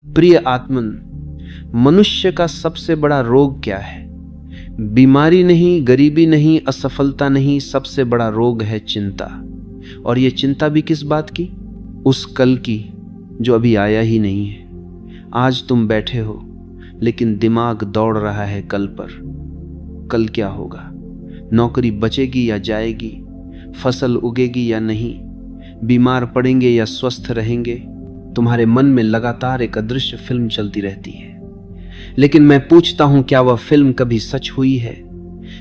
प्रिय आत्मन, मनुष्य का सबसे बड़ा रोग क्या है? बीमारी नहीं, गरीबी नहीं, असफलता नहीं, सबसे बड़ा रोग है चिंता। और ये चिंता भी किस बात की? उस कल की जो अभी आया ही नहीं है। आज तुम बैठे हो लेकिन दिमाग दौड़ रहा है कल पर। कल क्या होगा? नौकरी बचेगी या जाएगी? फसल उगेगी या नहीं? बीमार पड़ेंगे या स्वस्थ रहेंगे? तुम्हारे मन में लगातार एक अदृश्य फिल्म चलती रहती है। लेकिन मैं पूछता हूं, क्या वह फिल्म कभी सच हुई है?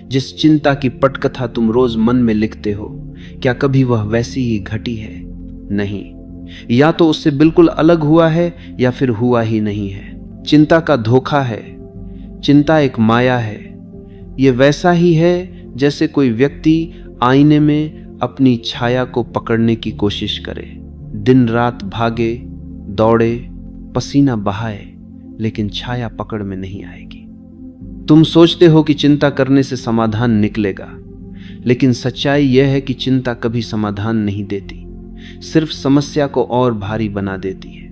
जिस चिंता की पटकथा तुम रोज मन में लिखते हो, क्या कभी वह वैसी ही घटी है? नहीं, या तो उससे बिल्कुल अलग हुआ है या फिर हुआ ही नहीं है। चिंता का धोखा है। चिंता एक माया है। यह वैसा ही है जैसे कोई व्यक्ति आईने में अपनी छाया को पकड़ने की कोशिश करे, दिन रात भागे, दौड़े, पसीना बहाए, लेकिन छाया पकड़ में नहीं आएगी। तुम सोचते हो कि चिंता करने से समाधान निकलेगा, लेकिन सच्चाई यह है कि चिंता कभी समाधान नहीं देती, सिर्फ समस्या को और भारी बना देती है।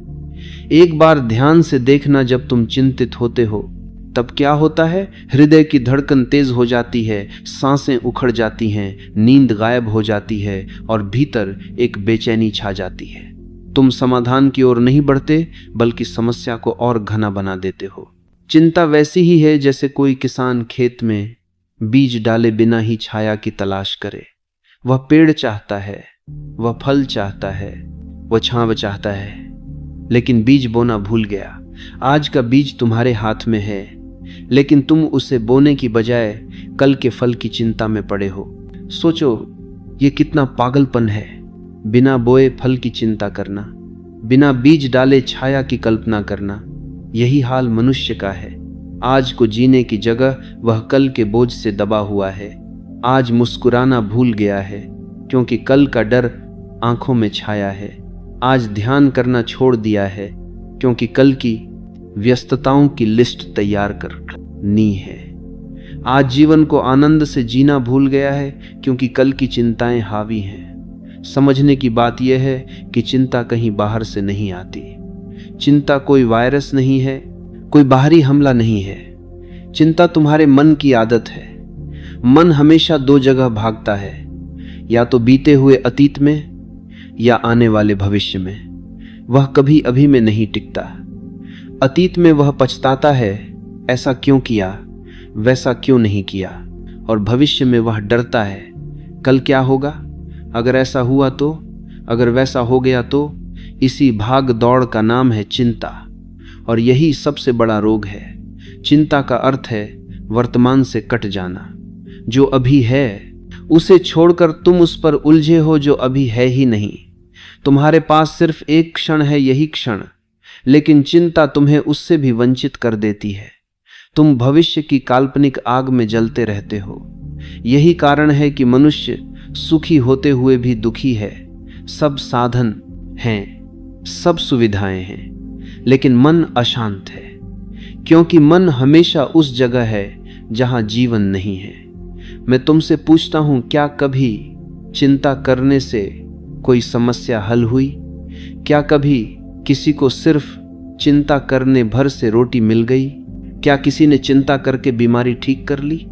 एक बार ध्यान से देखना, जब तुम चिंतित होते हो तब क्या होता है? हृदय की धड़कन तेज हो जाती है, सांसें उखड़ जाती हैं, नींद गायब हो जाती है और भीतर एक बेचैनी छा जाती है। तुम समाधान की ओर नहीं बढ़ते, बल्कि समस्या को और घना बना देते हो। चिंता वैसी ही है जैसे कोई किसान खेत में बीज डाले बिना ही छाया की तलाश करे। वह पेड़ चाहता है, वह फल चाहता है, वह छांव चाहता है, लेकिन बीज बोना भूल गया। आज का बीज तुम्हारे हाथ में है, लेकिन तुम उसे बोने की बजाय कल के फल की चिंता में पड़े हो। सोचो, ये कितना पागलपन है। बिना बोए फल की चिंता करना, बिना बीज डाले छाया की कल्पना करना। यही हाल मनुष्य का है। आज को जीने की जगह वह कल के बोझ से दबा हुआ है। आज मुस्कुराना भूल गया है, क्योंकि कल का डर आंखों में छाया है। आज ध्यान करना छोड़ दिया है, क्योंकि कल की व्यस्तताओं की लिस्ट तैयार करनी है। आज जीवन को आनंद से जीना भूल गया है, क्योंकि कल की चिंताएं हावी हैं। समझने की बात यह है कि चिंता कहीं बाहर से नहीं आती। चिंता कोई वायरस नहीं है, कोई बाहरी हमला नहीं है। चिंता तुम्हारे मन की आदत है। मन हमेशा दो जगह भागता है, या तो बीते हुए अतीत में या आने वाले भविष्य में। वह कभी अभी में नहीं टिकता। अतीत में वह पछताता है, ऐसा क्यों किया, वैसा क्यों नहीं किया, और भविष्य में वह डरता है, कल क्या होगा, अगर ऐसा हुआ तो, अगर वैसा हो गया तो। इसी भाग दौड़ का नाम है चिंता, और यही सबसे बड़ा रोग है। चिंता का अर्थ है वर्तमान से कट जाना। जो अभी है उसे छोड़कर तुम उस पर उलझे हो जो अभी है ही नहीं। तुम्हारे पास सिर्फ एक क्षण है, यही क्षण, लेकिन चिंता तुम्हें उससे भी वंचित कर देती है। तुम भविष्य की काल्पनिक आग में जलते रहते हो। यही कारण है कि मनुष्य सुखी होते हुए भी दुखी है। सब साधन हैं, सब सुविधाएं हैं, लेकिन मन अशांत है, क्योंकि मन हमेशा उस जगह है जहां जीवन नहीं है। मैं तुमसे पूछता हूं, क्या कभी चिंता करने से कोई समस्या हल हुई? क्या कभी किसी को सिर्फ चिंता करने भर से रोटी मिल गई? क्या किसी ने चिंता करके बीमारी ठीक कर ली?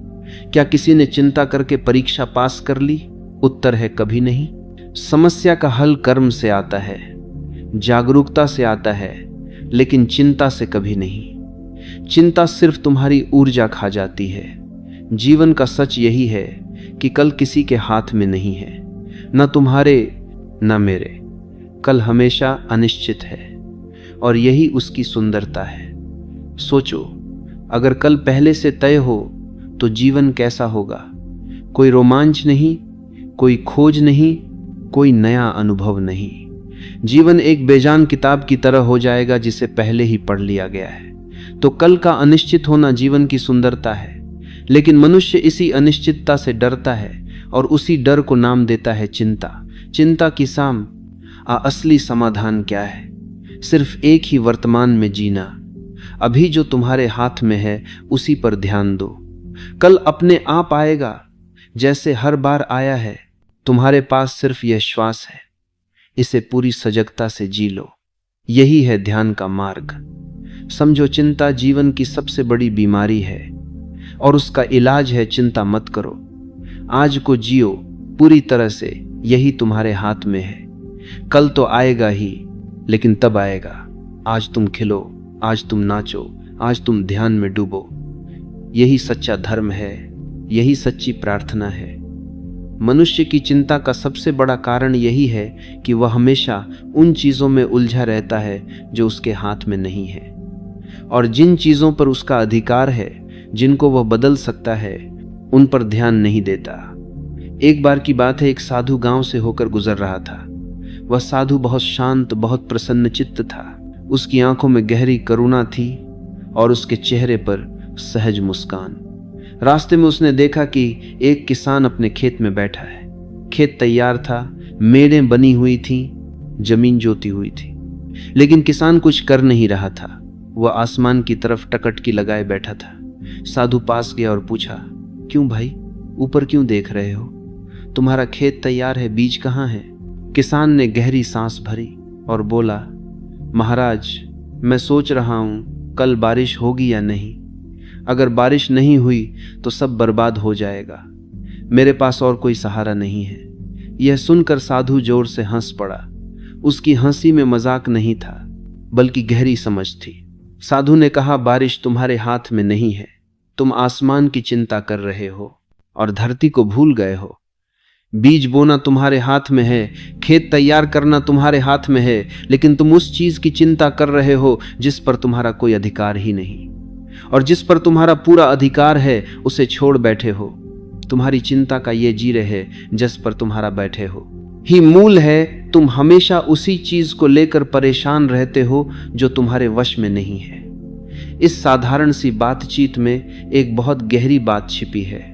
क्या किसी ने चिंता करके परीक्षा पास कर ली? उत्तर है, कभी नहीं। समस्या का हल कर्म से आता है, जागरूकता से आता है, लेकिन चिंता से कभी नहीं। चिंता सिर्फ तुम्हारी ऊर्जा खा जाती है। जीवन का सच यही है कि कल किसी के हाथ में नहीं है, न तुम्हारे न मेरे। कल हमेशा अनिश्चित है, और यही उसकी सुंदरता है। सोचो, अगर कल पहले से तय हो तो जीवन कैसा होगा? कोई रोमांच नहीं, कोई खोज नहीं, कोई नया अनुभव नहीं। जीवन एक बेजान किताब की तरह हो जाएगा जिसे पहले ही पढ़ लिया गया है। तो कल का अनिश्चित होना जीवन की सुंदरता है, लेकिन मनुष्य इसी अनिश्चितता से डरता है और उसी डर को नाम देता है चिंता। चिंता की साम असली समाधान क्या है? सिर्फ एक ही वर्तमान में जीना। अभी जो तुम्हारे हाथ में है उसी पर ध्यान दो। कल अपने आप आएगा, जैसे हर बार आया है। तुम्हारे पास सिर्फ यह श्वास है, इसे पूरी सजगता से जी लो। यही है ध्यान का मार्ग। समझो, चिंता जीवन की सबसे बड़ी बीमारी है और उसका इलाज है चिंता मत करो। आज को जियो पूरी तरह से, यही तुम्हारे हाथ में है। कल तो आएगा ही, लेकिन तब आएगा। आज तुम खिलो, आज तुम नाचो, आज तुम ध्यान में डूबो। यही सच्चा धर्म है, यही सच्ची प्रार्थना है। मनुष्य की चिंता का सबसे बड़ा कारण यही है कि वह हमेशा उन चीजों में उलझा रहता है जो उसके हाथ में नहीं है, और जिन चीजों पर उसका अधिकार है, जिनको वह बदल सकता है, उन पर ध्यान नहीं देता। एक बार की बात है, एक साधु गांव से होकर गुजर रहा था। वह साधु बहुत शांत, बहुत प्रसन्न चित्त था। उसकी आंखों में गहरी करुणा थी और उसके चेहरे पर सहज मुस्कान। रास्ते में उसने देखा कि एक किसान अपने खेत में बैठा है। खेत तैयार था, मेड़ें बनी हुई थीं, जमीन जोती हुई थी, लेकिन किसान कुछ कर नहीं रहा था। वह आसमान की तरफ टकटकी लगाए बैठा था। साधु पास गया और पूछा, क्यों भाई, ऊपर क्यों देख रहे हो? तुम्हारा खेत तैयार है, बीज कहाँ है? किसान ने गहरी सांस भरी और बोला, महाराज, मैं सोच रहा हूं कल बारिश होगी या नहीं। अगर बारिश नहीं हुई तो सब बर्बाद हो जाएगा। मेरे पास और कोई सहारा नहीं है। यह सुनकर साधु जोर से हंस पड़ा। उसकी हंसी में मजाक नहीं था, बल्कि गहरी समझ थी। साधु ने कहा, बारिश तुम्हारे हाथ में नहीं है। तुम आसमान की चिंता कर रहे हो और धरती को भूल गए हो। बीज बोना तुम्हारे हाथ में है, खेत तैयार करना तुम्हारे हाथ में है, लेकिन तुम उस चीज की चिंता कर रहे हो जिस पर तुम्हारा कोई अधिकार ही नहीं, और जिस पर तुम्हारा पूरा अधिकार है उसे छोड़ बैठे हो। तुम्हारी चिंता का ये जीरे है जिस पर तुम्हारा बैठे हो ही मूल है। तुम हमेशा उसी चीज को लेकर परेशान रहते हो जो तुम्हारे वश में नहीं है। इस साधारण सी बातचीत में एक बहुत गहरी बात छिपी है।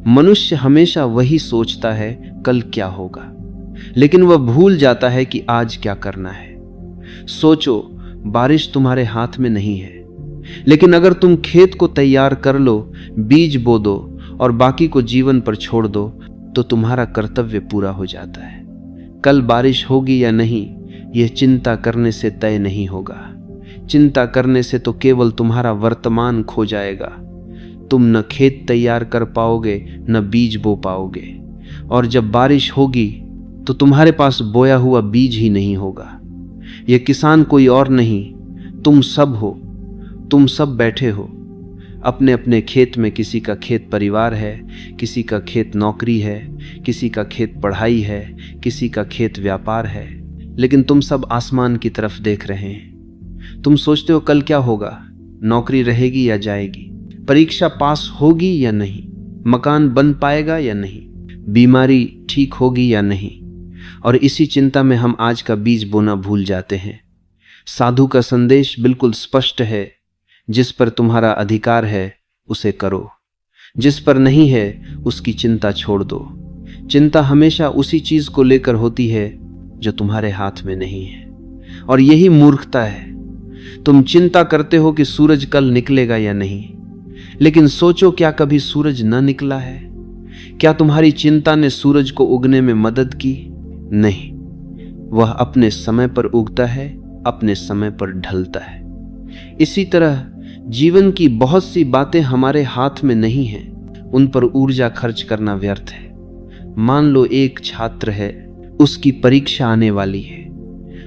मनुष्य हमेशा वही सोचता है कल क्या होगा, लेकिन वह भूल जाता है कि आज क्या करना है। सोचो, बारिश तुम्हारे हाथ में नहीं है, लेकिन अगर तुम खेत को तैयार कर लो, बीज बो दो और बाकी को जीवन पर छोड़ दो, तो तुम्हारा कर्तव्य पूरा हो जाता है। कल बारिश होगी या नहीं, यह चिंता करने से तय नहीं होगा। चिंता करने से तो केवल तुम्हारा वर्तमान खो जाएगा। तुम न खेत तैयार कर पाओगे, न बीज बो पाओगे, और जब बारिश होगी तो तुम्हारे पास बोया हुआ बीज ही नहीं होगा। यह किसान कोई और नहीं, तुम सब हो। तुम सब बैठे हो अपने अपने खेत में। किसी का खेत परिवार है, किसी का खेत नौकरी है, किसी का खेत पढ़ाई है, किसी का खेत व्यापार है, लेकिन तुम सब आसमान की तरफ देख रहे हैं। तुम सोचते हो कल क्या होगा, नौकरी रहेगी या जाएगी, परीक्षा पास होगी या नहीं, मकान बन पाएगा या नहीं, बीमारी ठीक होगी या नहीं, और इसी चिंता में हम आज का बीज बोना भूल जाते हैं। साधु का संदेश बिल्कुल स्पष्ट है, जिस पर तुम्हारा अधिकार है उसे करो, जिस पर नहीं है उसकी चिंता छोड़ दो। चिंता हमेशा उसी चीज को लेकर होती है जो तुम्हारे हाथ में नहीं है, और यही मूर्खता है। तुम चिंता करते हो कि सूरज कल निकलेगा या नहीं, लेकिन सोचो, क्या कभी सूरज न निकला है? क्या तुम्हारी चिंता ने सूरज को उगने में मदद की? नहीं, वह अपने समय पर उगता है, अपने समय पर ढलता है। इसी तरह जीवन की बहुत सी बातें हमारे हाथ में नहीं हैं, उन पर ऊर्जा खर्च करना व्यर्थ है। मान लो एक छात्र है, उसकी परीक्षा आने वाली है।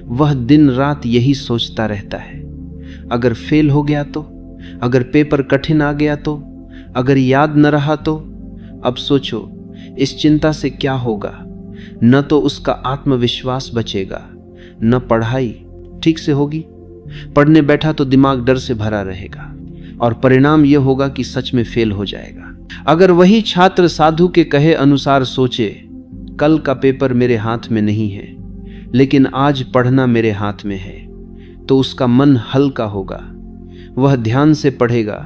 वह दिन रात यही सोचता रहता है, अगर फेल हो गया तो, अगर पेपर कठिन आ गया तो, अगर याद न रहा तो। अब सोचो, इस चिंता से क्या होगा? न तो उसका आत्मविश्वास बचेगा, न पढ़ाई ठीक से होगी। पढ़ने बैठा तो दिमाग डर से भरा रहेगा, और परिणाम यह होगा कि सच में फेल हो जाएगा। अगर वही छात्र साधु के कहे अनुसार सोचे, कल का पेपर मेरे हाथ में नहीं है, लेकिन आज पढ़ना मेरे हाथ में है, तो उसका मन हल्का होगा। वह ध्यान से पढ़ेगा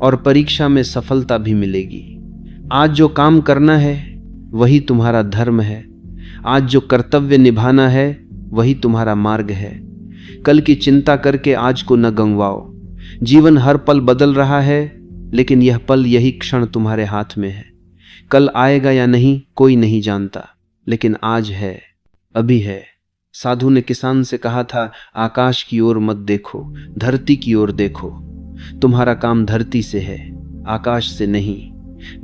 और परीक्षा में सफलता भी मिलेगी। आज जो काम करना है वही तुम्हारा धर्म है। आज जो कर्तव्य निभाना है वही तुम्हारा मार्ग है। कल की चिंता करके आज को न गंवाओ। जीवन हर पल बदल रहा है, लेकिन यह पल, यही क्षण तुम्हारे हाथ में है। कल आएगा या नहीं कोई नहीं जानता, लेकिन आज है, अभी है, साधु ने किसान से कहा था, आकाश की ओर मत देखो, धरती की ओर देखो। तुम्हारा काम धरती से है, आकाश से नहीं।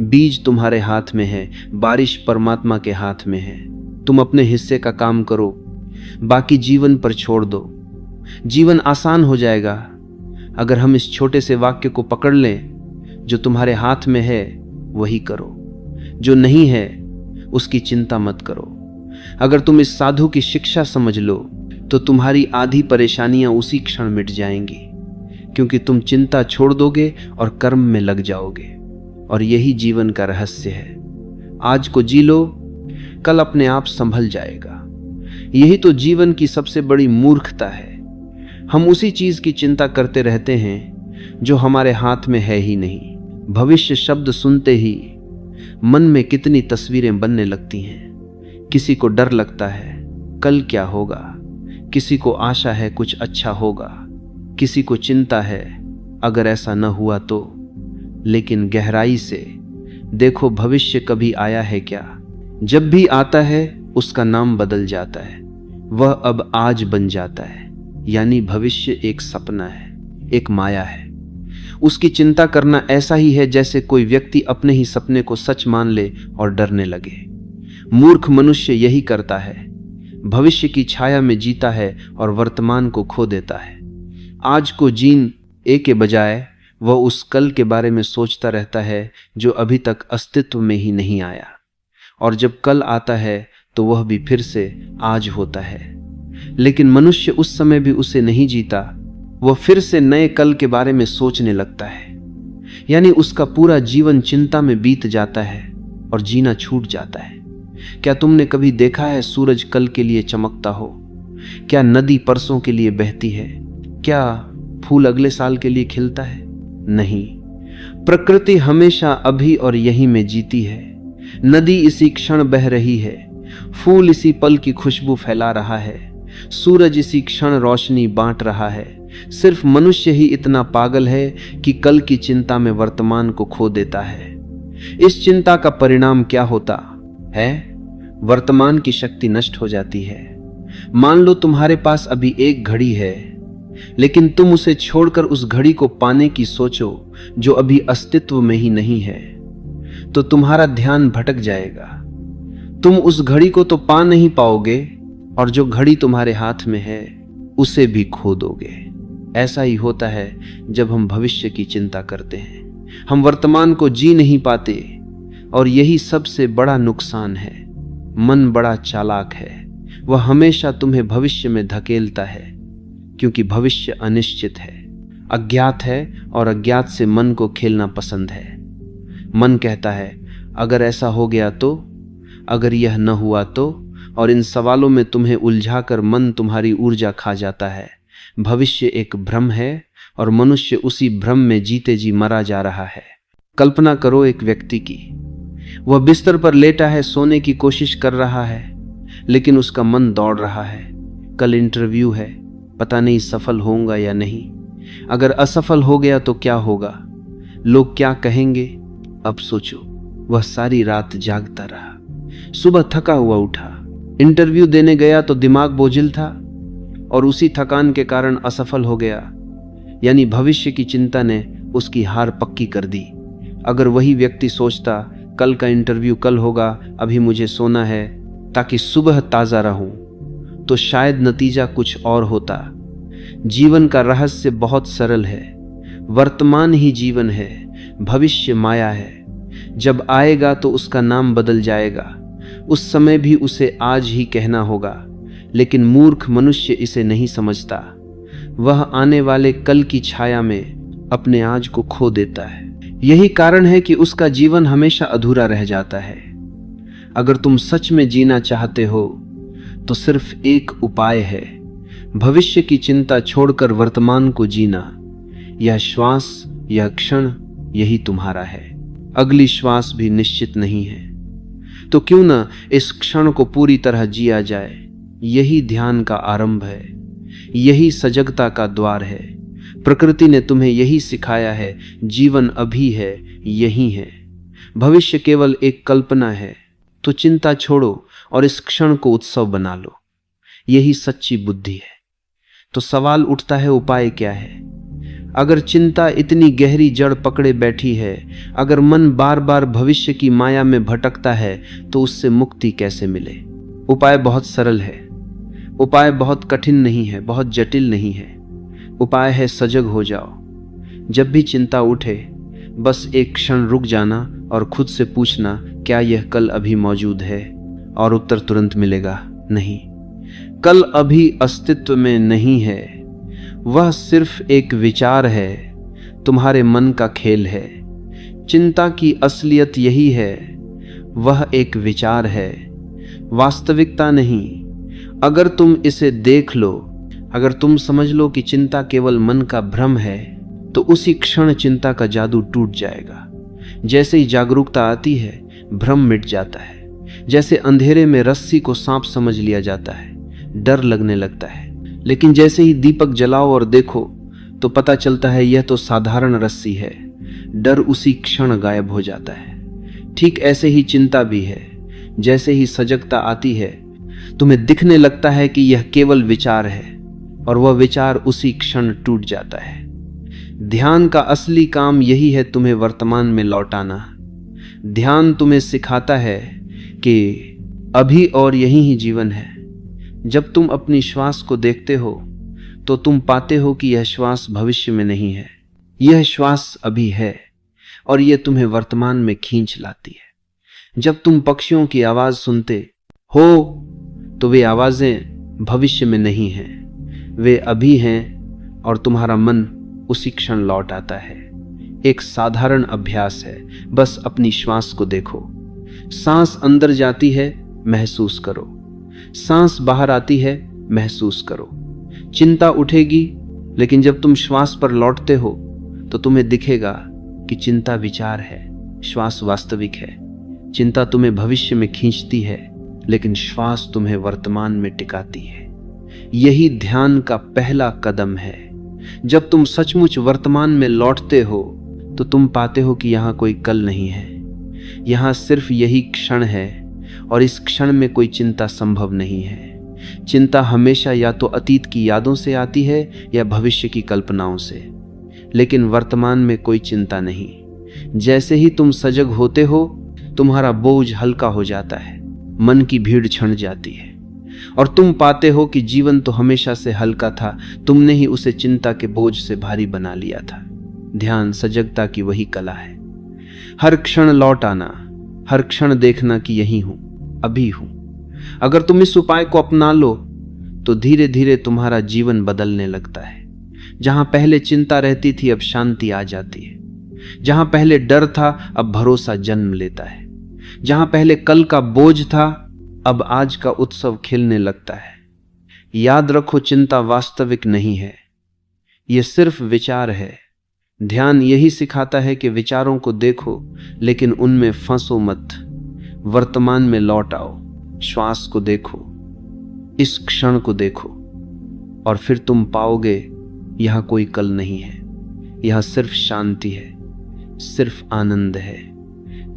बीज तुम्हारे हाथ में है, बारिश परमात्मा के हाथ में है। तुम अपने हिस्से का काम करो, बाकी जीवन पर छोड़ दो। जीवन आसान हो जाएगा अगर हम इस छोटे से वाक्य को पकड़ लें, जो तुम्हारे हाथ में है वही करो, जो नहीं है उसकी चिंता मत करो। अगर तुम इस साधु की शिक्षा समझ लो तो तुम्हारी आधी परेशानियां उसी क्षण मिट जाएंगी, क्योंकि तुम चिंता छोड़ दोगे और कर्म में लग जाओगे। और यही जीवन का रहस्य है। आज को जी लो, कल अपने आप संभल जाएगा। यही तो जीवन की सबसे बड़ी मूर्खता है। हम उसी चीज की चिंता करते रहते हैं जो हमारे हाथ में है ही नहीं। भविष्य शब्द सुनते ही मन में कितनी तस्वीरें बनने लगती हैं। किसी को डर लगता है कल क्या होगा, किसी को आशा है कुछ अच्छा होगा, किसी को चिंता है अगर ऐसा न हुआ तो। लेकिन गहराई से देखो, भविष्य कभी आया है क्या? जब भी आता है उसका नाम बदल जाता है, वह अब आज बन जाता है। यानी भविष्य एक सपना है, एक माया है। उसकी चिंता करना ऐसा ही है जैसे कोई व्यक्ति अपने ही सपने को सच मान ले और डरने लगे। मूर्ख मनुष्य यही करता है, भविष्य की छाया में जीता है और वर्तमान को खो देता है। आज को जीने के बजाय वह उस कल के बारे में सोचता रहता है जो अभी तक अस्तित्व में ही नहीं आया। और जब कल आता है तो वह भी फिर से आज होता है। लेकिन मनुष्य उस समय भी उसे नहीं जीता, वह फिर से नए कल के बारे में सोचने लगता है। यानी उसका पूरा जीवन चिंता में बीत जाता है और जीना छूट जाता है। क्या तुमने कभी देखा है सूरज कल के लिए चमकता हो? क्या नदी परसों के लिए बहती है? क्या फूल अगले साल के लिए खिलता है? नहीं। प्रकृति हमेशा अभी और यहीं में जीती है। नदी इसी क्षण बह रही है, फूल इसी पल की खुशबू फैला रहा है, सूरज इसी क्षण रोशनी बांट रहा है। सिर्फ मनुष्य ही इतना पागल है कि कल की चिंता में वर्तमान को खो देता है। इस चिंता का परिणाम क्या होता है? वर्तमान की शक्ति नष्ट हो जाती है। मान लो तुम्हारे पास अभी एक घड़ी है, लेकिन तुम उसे छोड़कर उस घड़ी को पाने की सोचो जो अभी अस्तित्व में ही नहीं है, तो तुम्हारा ध्यान भटक जाएगा। तुम उस घड़ी को तो पा नहीं पाओगे और जो घड़ी तुम्हारे हाथ में है उसे भी खो दोगे। ऐसा ही होता है जब हम भविष्य की चिंता करते हैं। हम वर्तमान को जी नहीं पाते और यही सबसे बड़ा नुकसान है। मन बड़ा चालाक है, वह हमेशा तुम्हें भविष्य में धकेलता है, क्योंकि भविष्य अनिश्चित है, अज्ञात है और अज्ञात से मन को खेलना पसंद है। मन कहता है अगर ऐसा हो गया तो, अगर यह न हुआ तो, और इन सवालों में तुम्हें उलझाकर मन तुम्हारी ऊर्जा खा जाता है। भविष्य एक भ्रम है और मनुष्य उसी भ्रम में जीते जी मरा जा रहा है। कल्पना करो एक व्यक्ति की, वह बिस्तर पर लेटा है, सोने की कोशिश कर रहा है, लेकिन उसका मन दौड़ रहा है। कल इंटरव्यू है, पता नहीं सफल होऊंगा या नहीं। अगर असफल हो गया तो क्या होगा? लोग क्या कहेंगे? अब सोचो। वह सारी रात जागता रहा, सुबह थका हुआ उठा, इंटरव्यू देने गया तो दिमाग बोझिल था और उसी थकान के कारण असफल हो गया। यानी भविष्य की चिंता ने उसकी हार पक्की कर दी। अगर वही व्यक्ति सोचता कल का इंटरव्यू कल होगा, अभी मुझे सोना है ताकि सुबह ताजा रहूं, तो शायद नतीजा कुछ और होता। जीवन का रहस्य बहुत सरल है। वर्तमान ही जीवन है, भविष्य माया है। जब आएगा तो उसका नाम बदल जाएगा। उस समय भी उसे आज ही कहना होगा, लेकिन मूर्ख मनुष्य इसे नहीं समझता। वह आने वाले कल की छाया में अपने आज को खो देता है। यही कारण है कि उसका जीवन हमेशा अधूरा रह जाता है। अगर तुम सच में जीना चाहते हो तो सिर्फ एक उपाय है, भविष्य की चिंता छोड़कर वर्तमान को जीना। यह श्वास, यह क्षण, यही तुम्हारा है। अगली श्वास भी निश्चित नहीं है, तो क्यों न इस क्षण को पूरी तरह जिया जाए। यही ध्यान का आरंभ है, यही सजगता का द्वार है। प्रकृति ने तुम्हें यही सिखाया है। जीवन अभी है, यही है। भविष्य केवल एक कल्पना है। तो चिंता छोड़ो और इस क्षण को उत्सव बना लो। यही सच्ची बुद्धि है। तो सवाल उठता है, उपाय क्या है? अगर चिंता इतनी गहरी जड़ पकड़े बैठी है, अगर मन बार बार भविष्य की माया में भटकता है, तो उससे मुक्ति कैसे मिले? उपाय बहुत सरल है। उपाय बहुत कठिन नहीं है, बहुत जटिल नहीं है। उपाय है, सजग हो जाओ। जब भी चिंता उठे, बस एक क्षण रुक जाना और खुद से पूछना, क्या यह कल अभी मौजूद है? और उत्तर तुरंत मिलेगा, नहीं। कल अभी अस्तित्व में नहीं है, वह सिर्फ एक विचार है, तुम्हारे मन का खेल है। चिंता की असलियत यही है, वह एक विचार है, वास्तविकता नहीं। अगर तुम इसे देख लो, अगर तुम समझ लो कि चिंता केवल मन का भ्रम है, तो उसी क्षण चिंता का जादू टूट जाएगा। जैसे ही जागरूकता आती है, भ्रम मिट जाता है। जैसे अंधेरे में रस्सी को सांप समझ लिया जाता है, डर लगने लगता है। लेकिन जैसे ही दीपक जलाओ और देखो, तो पता चलता है यह तो साधारण रस्सी है। डर उसी क्षण गायब हो जाता है। ठीक ऐसे ही चिंता भी है। जैसे ही सजगता आती है, तुम्हें दिखने लगता है कि यह केवल विचार है, और वह विचार उसी क्षण टूट जाता है। ध्यान का असली काम यही है, तुम्हें वर्तमान में लौटाना। ध्यान तुम्हें सिखाता है कि अभी और यही ही जीवन है। जब तुम अपनी श्वास को देखते हो, तो तुम पाते हो कि यह श्वास भविष्य में नहीं है, यह श्वास अभी है, और यह तुम्हें वर्तमान में खींच लाती है। जब तुम पक्षियों की आवाज सुनते हो, तो वे आवाजें भविष्य में नहीं हैं, वे अभी हैं, और तुम्हारा मन उसी क्षण लौट आता है। एक साधारण अभ्यास है, बस अपनी श्वास को देखो। सांस अंदर जाती है, महसूस करो। सांस बाहर आती है, महसूस करो। चिंता उठेगी, लेकिन जब तुम श्वास पर लौटते हो, तो तुम्हें दिखेगा कि चिंता विचार है, श्वास वास्तविक है। चिंता तुम्हें भविष्य में खींचती है, लेकिन श्वास तुम्हें वर्तमान में टिकाती है। यही ध्यान का पहला कदम है। जब तुम सचमुच वर्तमान में लौटते हो, तो तुम पाते हो कि यहाँ कोई कल नहीं है, यहाँ सिर्फ यही क्षण है, और इस क्षण में कोई चिंता संभव नहीं है। चिंता हमेशा या तो अतीत की यादों से आती है या भविष्य की कल्पनाओं से, लेकिन वर्तमान में कोई चिंता नहीं। जैसे ही तुम सजग होते हो, तुम्हारा बोझ हल्का हो जाता है, मन की भीड़ छंट जाती है, और तुम पाते हो कि जीवन तो हमेशा से हल्का था, तुमने ही उसे चिंता के बोझ से भारी बना लिया था। ध्यान सजगता की वही कला है। हर क्षण लौट आना, हर क्षण देखना कि यही हूं, अभी हूं। अगर तुम इस उपाय को अपना लो, तो धीरे धीरे तुम्हारा जीवन बदलने लगता है। जहां पहले चिंता रहती थी, अब शांति आ जाती है। जहां पहले डर था, अब भरोसा जन्म लेता है। जहां पहले कल का बोझ था, अब आज का उत्सव खिलने लगता है। याद रखो, चिंता वास्तविक नहीं है, यह सिर्फ विचार है। ध्यान यही सिखाता है कि विचारों को देखो, लेकिन उनमें फंसो मत। वर्तमान में लौट आओ, श्वास को देखो, इस क्षण को देखो, और फिर तुम पाओगे यहां कोई कल नहीं है, यहां सिर्फ शांति है, सिर्फ आनंद है।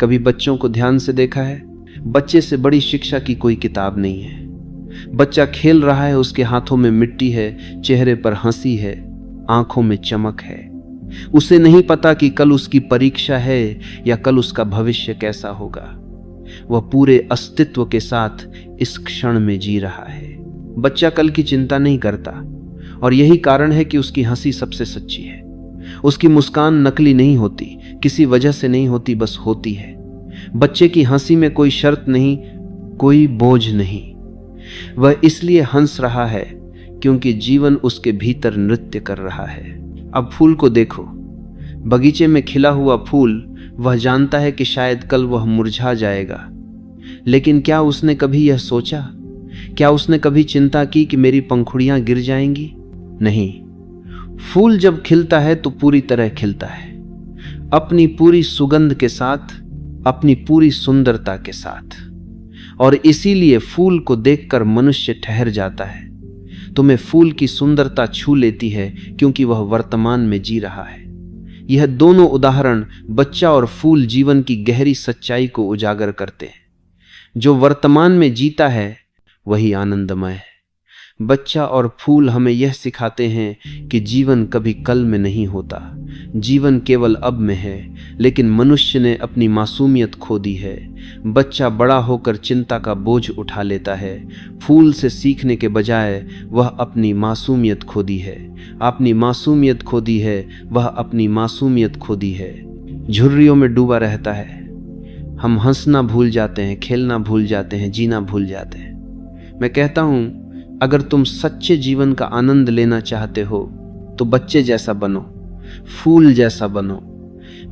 कभी बच्चों को ध्यान से देखा है? बच्चे से बड़ी शिक्षा की कोई किताब नहीं है। बच्चा खेल रहा है, उसके हाथों में मिट्टी है, चेहरे पर हंसी है, आंखों में चमक है। उसे नहीं पता कि कल उसकी परीक्षा है या कल उसका भविष्य कैसा होगा। वह पूरे अस्तित्व के साथ इस क्षण में जी रहा है। बच्चा कल की चिंता नहीं करता, और यही कारण है कि उसकी हंसी सबसे सच्ची है। उसकी मुस्कान नकली नहीं होती, किसी वजह से नहीं होती, बस होती है। बच्चे की हंसी में कोई शर्त नहीं, कोई बोझ नहीं। वह इसलिए हंस रहा है क्योंकि जीवन उसके भीतर नृत्य कर रहा है। अब फूल को देखो, बगीचे में खिला हुआ फूल, वह जानता है कि शायद कल वह मुरझा जाएगा, लेकिन क्या उसने कभी यह सोचा? क्या उसने कभी चिंता की कि मेरी पंखुड़ियां गिर जाएंगी? नहीं। फूल जब खिलता है तो पूरी तरह खिलता है, अपनी पूरी सुगंध के साथ, अपनी पूरी सुंदरता के साथ। और इसीलिए फूल को देखकर मनुष्य ठहर जाता है। तुम्हें फूल की सुंदरता छू लेती है क्योंकि वह वर्तमान में जी रहा है। यह दोनों उदाहरण, बच्चा और फूल, जीवन की गहरी सच्चाई को उजागर करते हैं। जो वर्तमान में जीता है वही आनंदमय है। बच्चा और फूल हमें यह सिखाते हैं कि जीवन कभी कल में नहीं होता, जीवन केवल अब में है। लेकिन मनुष्य ने अपनी मासूमियत खो दी है। बच्चा बड़ा होकर चिंता का बोझ उठा लेता है। फूल से सीखने के बजाय वह अपनी मासूमियत खो दी है। अपनी मासूमियत खो दी है, वह अपनी मासूमियत खो दी है। झुर्रियों में डूबा रहता है। हम हंसना भूल जाते हैं, खेलना भूल जाते हैं, जीना भूल जाते हैं। मैं कहता हूं, अगर तुम सच्चे जीवन का आनंद लेना चाहते हो तो बच्चे जैसा बनो, फूल जैसा बनो।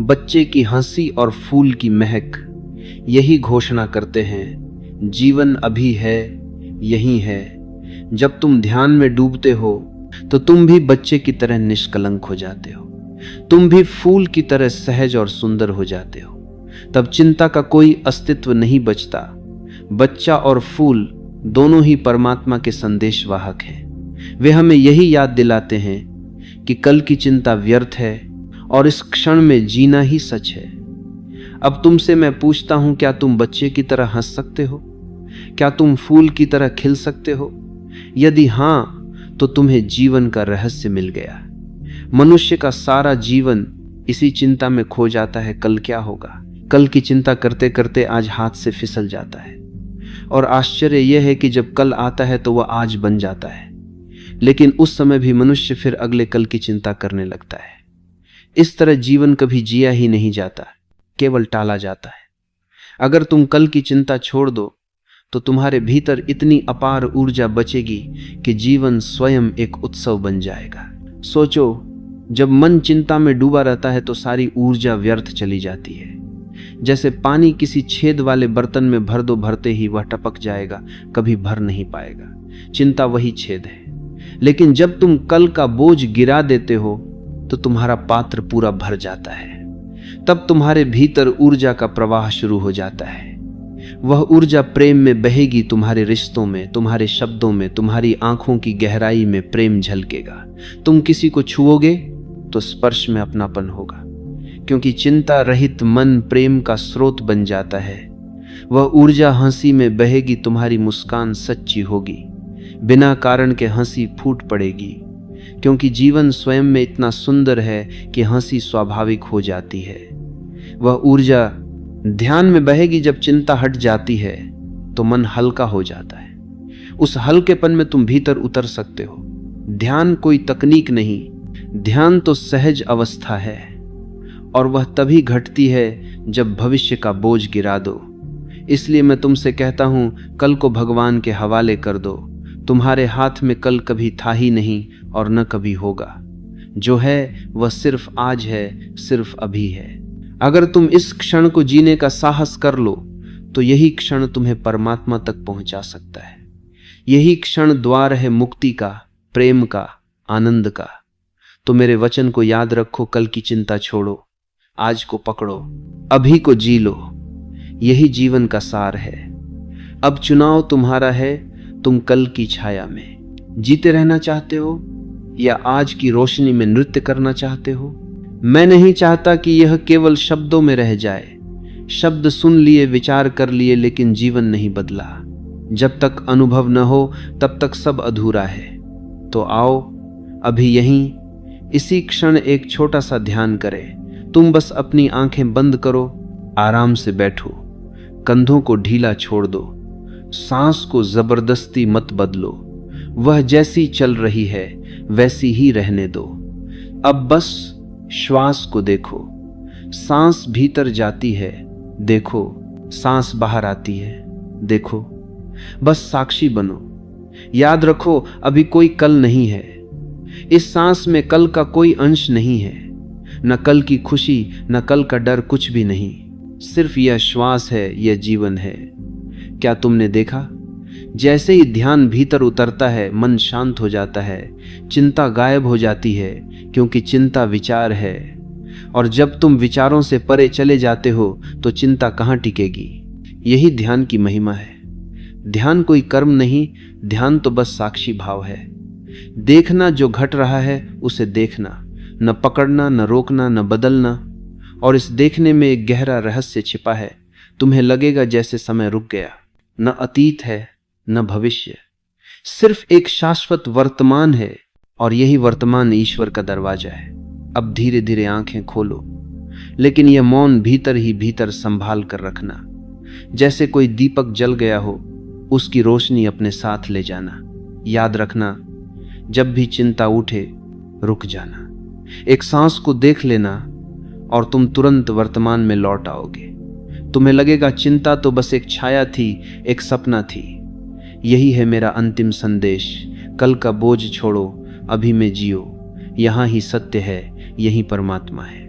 बच्चे की हंसी और फूल की महक यही घोषणा करते हैं, जीवन अभी है, यही है। जब तुम ध्यान में डूबते हो तो तुम भी बच्चे की तरह निष्कलंक हो जाते हो, तुम भी फूल की तरह सहज और सुंदर हो जाते हो। तब चिंता का कोई अस्तित्व नहीं बचता। बच्चा और फूल दोनों ही परमात्मा के संदेशवाहक हैं। वे हमें यही याद दिलाते हैं कि कल की चिंता व्यर्थ है और इस क्षण में जीना ही सच है। अब तुमसे मैं पूछता हूं, क्या तुम बच्चे की तरह हंस सकते हो? क्या तुम फूल की तरह खिल सकते हो? यदि हां, तो तुम्हें जीवन का रहस्य मिल गया। मनुष्य का सारा जीवन इसी चिंता में खो जाता है, कल क्या होगा। कल की चिंता करते करते आज हाथ से फिसल जाता है। और आश्चर्य यह है कि जब कल आता है तो वह आज बन जाता है, लेकिन उस समय भी मनुष्य फिर अगले कल की चिंता करने लगता है। इस तरह जीवन कभी जिया ही नहीं जाता, केवल टाला जाता है। अगर तुम कल की चिंता छोड़ दो तो तुम्हारे भीतर इतनी अपार ऊर्जा बचेगी कि जीवन स्वयं एक उत्सव बन जाएगा। सोचो, जब मन चिंता में डूबा रहता है तो सारी ऊर्जा व्यर्थ चली जाती है। जैसे पानी किसी छेद वाले बर्तन में भर दो, भरते ही वह टपक जाएगा, कभी भर नहीं पाएगा। चिंता वही छेद है। लेकिन जब तुम कल का बोझ गिरा देते हो तो तुम्हारा पात्र पूरा भर जाता है। तब तुम्हारे भीतर ऊर्जा का प्रवाह शुरू हो जाता है। वह ऊर्जा प्रेम में बहेगी, तुम्हारे रिश्तों में, तुम्हारे शब्दों में, तुम्हारी आंखों की गहराई में प्रेम झलकेगा। तुम किसी को छुओगे तो स्पर्श में अपनापन होगा, क्योंकि चिंता रहित मन प्रेम का स्रोत बन जाता है। वह ऊर्जा हंसी में बहेगी, तुम्हारी मुस्कान सच्ची होगी, बिना कारण के हंसी फूट पड़ेगी, क्योंकि जीवन स्वयं में इतना सुंदर है कि हंसी स्वाभाविक हो जाती है। वह ऊर्जा ध्यान में बहेगी। जब चिंता हट जाती है तो मन हल्का हो जाता है। उस हल्केपन में तुम भीतर उतर सकते हो। ध्यान कोई तकनीक नहीं, ध्यान तो सहज अवस्था है, और वह तभी घटती है जब भविष्य का बोझ गिरा दो। इसलिए मैं तुमसे कहता हूं, कल को भगवान के हवाले कर दो। तुम्हारे हाथ में कल कभी था ही नहीं और न कभी होगा। जो है वह सिर्फ आज है, सिर्फ अभी है। अगर तुम इस क्षण को जीने का साहस कर लो तो यही क्षण तुम्हें परमात्मा तक पहुंचा सकता है। यही क्षण द्वार है मुक्ति का, प्रेम का, आनंद का। तो मेरे वचन को याद रखो, कल की चिंता छोड़ो, आज को पकड़ो, अभी को जी लो। यही जीवन का सार है। अब चुनाव तुम्हारा है, तुम कल की छाया में जीते रहना चाहते हो या आज की रोशनी में नृत्य करना चाहते हो। मैं नहीं चाहता कि यह केवल शब्दों में रह जाए। शब्द सुन लिए, विचार कर लिए, लेकिन जीवन नहीं बदला। जब तक अनुभव न हो तब तक सब अधूरा है। तो आओ अभी यहीं इसी क्षण एक छोटा सा ध्यान करें। तुम बस अपनी आंखें बंद करो, आराम से बैठो, कंधों को ढीला छोड़ दो, सांस को जबरदस्ती मत बदलो। वह जैसी चल रही है वैसी ही रहने दो। अब बस श्वास को देखो। सांस भीतर जाती है, देखो, सांस बाहर आती है, देखो। बस साक्षी बनो। याद रखो, अभी कोई कल नहीं है। इस सांस में कल का कोई अंश नहीं है, न कल की खुशी, न कल का डर, कुछ भी नहीं। सिर्फ यह श्वास है, यह जीवन है। क्या तुमने देखा? जैसे ही ध्यान भीतर उतरता है, मन शांत हो जाता है, चिंता गायब हो जाती है, क्योंकि चिंता विचार है। और जब तुम विचारों से परे चले जाते हो तो चिंता कहाँ टिकेगी। यही ध्यान की महिमा है। ध्यान कोई कर्म नहीं, ध्यान तो बस साक्षी भाव है। देखना जो घट रहा है उसे देखना, न पकड़ना, न रोकना, न बदलना। और इस देखने में एक गहरा रहस्य छिपा है। तुम्हें लगेगा जैसे समय रुक गया, न अतीत है न भविष्य, सिर्फ एक शाश्वत वर्तमान है और यही वर्तमान ईश्वर का दरवाजा है। अब धीरे धीरे आंखें खोलो, लेकिन यह मौन भीतर ही भीतर संभाल कर रखना। जैसे कोई दीपक जल गया हो, उसकी रोशनी अपने साथ ले जाना। याद रखना, जब भी चिंता उठे रुक जाना, एक सांस को देख लेना और तुम तुरंत वर्तमान में लौट आओगे। तुम्हें लगेगा चिंता तो बस एक छाया थी, एक सपना थी। यही है मेरा अंतिम संदेश, कल का बोझ छोड़ो, अभी में जियो। यहाँ ही सत्य है, यही परमात्मा है।